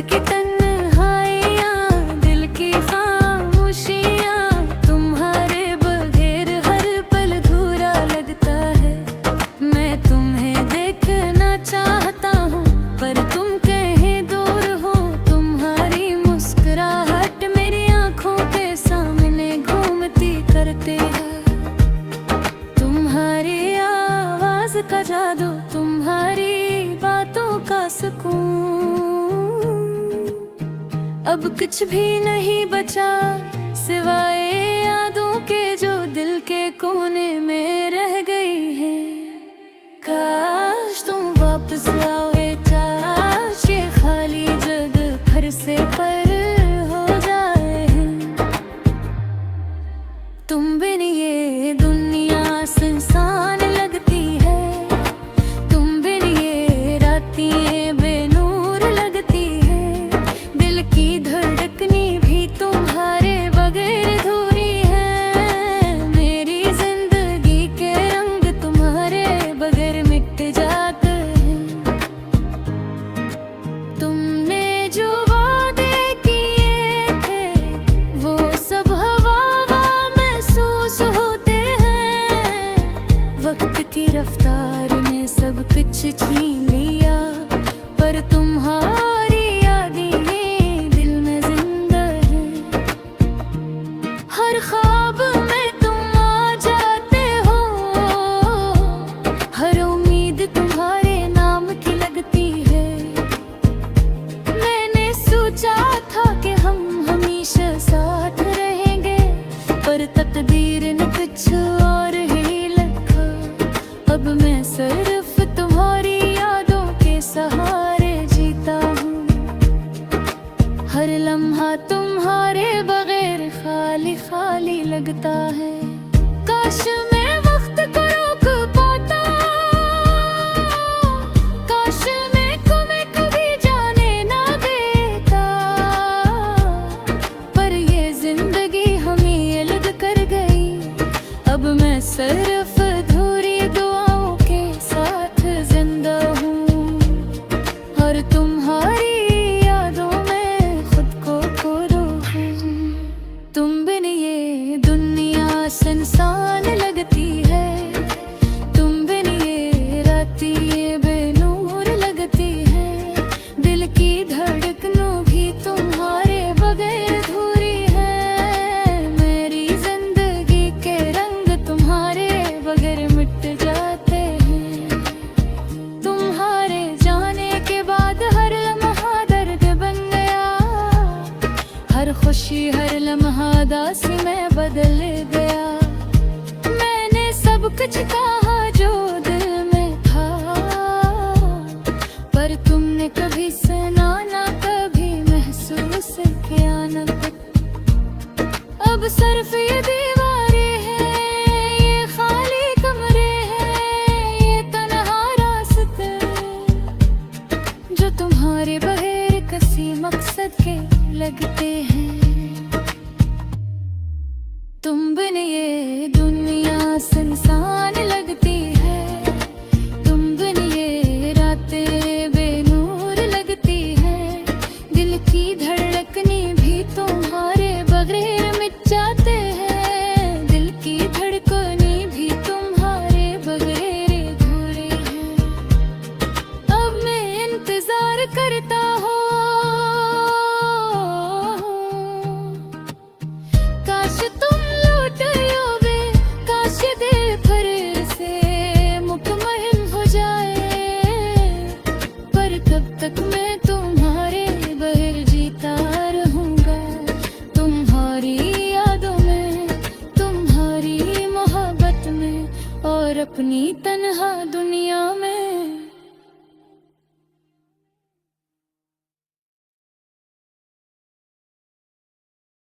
की तन्हाइयाँ, दिल की खामोशियाँ, तुम्हारे बगैर हर पल अधूरा लगता है। मैं तुम्हें देखना चाहता हूँ पर तुम कहीं दूर हो। तुम्हारी मुस्कुराहट मेरी आँखों के सामने घूमती करते है। तुम्हारी आवाज का जादू, तुम्हारी बातों का सुकून, अब कुछ भी नहीं बचा सिवाय यादों के जो दिल के कोने में रह गई है। काश तुम वापस आओगे, काश ये खाली जगह फिर से पर हो जाए। तुम बिन ये दुनिया सुनसान लगती है, तुम बिन ये रातें बेनूर लगती है। दिल की धड़कनी भी तुम्हारे बगैर अधूरी है। मेरी जिंदगी के रंग तुम्हारे बगैर मिट जाते हैं। तुमने जो वादे किए थे वो सब हवा महसूस होते हैं। वक्त की रफ्तार ने सब कुछ छीन लिया पर तुम्हारी यादें दिल में जिंदा है। हर ख्वाब में तुम आ जाते हो, हर उम्मीद तुम्हारे नाम की लगती है। मैंने सोचा था कि हम हमेशा साथ रहेंगे पर तकदीर ने कुछ और ही लिखा। अब मैं सिर्फ तुम्हारी यादों के सहारे जीता हूँ। हर लम्हा तुम्हारे बगैर खाली खाली लगता है। काश मैं वक्त को रोक पाता, काश मैं तुम्हें कभी जाने ना देता। पर ये जिंदगी हमें अलग कर गई, अब मैं सिर्फ अधूरी दुआओं के साथ जिंदा हूँ। और तुम्हारी यादों में खुद को खो दूँ। तुम बिन ये दुनिया सुनसान लगती है, तुम बिन ये रातें बेनूर लगती है। दिल की धड़कनों भी तुम्हारे बगैर अधूरी है। मेरी जिंदगी के रंग तुम्हारे बगैर मिट जाते हैं। तुम्हारे जाने के बाद हर लम्हा दर्द बन गया, हर खुशी हर लम्हा दासी में बदल गया। मैंने सब कुछ कहा जो दिल में था पर तुमने कभी सुना ना, कभी महसूस किया ना। अब सिर्फ ये दीवारें हैं, ये खाली कमरे हैं, ये तन्हा रास्ते जो तुम्हारे बगैर किसी मकसद के लगते हैं। तुम बिन ये दुनिया सुनसान लगती है, तुम बिन ये रातें बेनूर लगती है। दिल की धड़कनी भी तुम्हारे बगैर मिट जाते हैं। दिल की धड़कनी भी तुम्हारे बगैर अधूरी है। अब मैं इंतजार करता हूँ, काश तुम लौट आओगे, काश दिल फिर से मुतमईन हो जाए। पर कब तक मैं तुम्हारे बगैर जीता रहूंगा, तुम्हारी यादों में, तुम्हारी मोहब्बत में और अपनी तन्हा दुनिया में।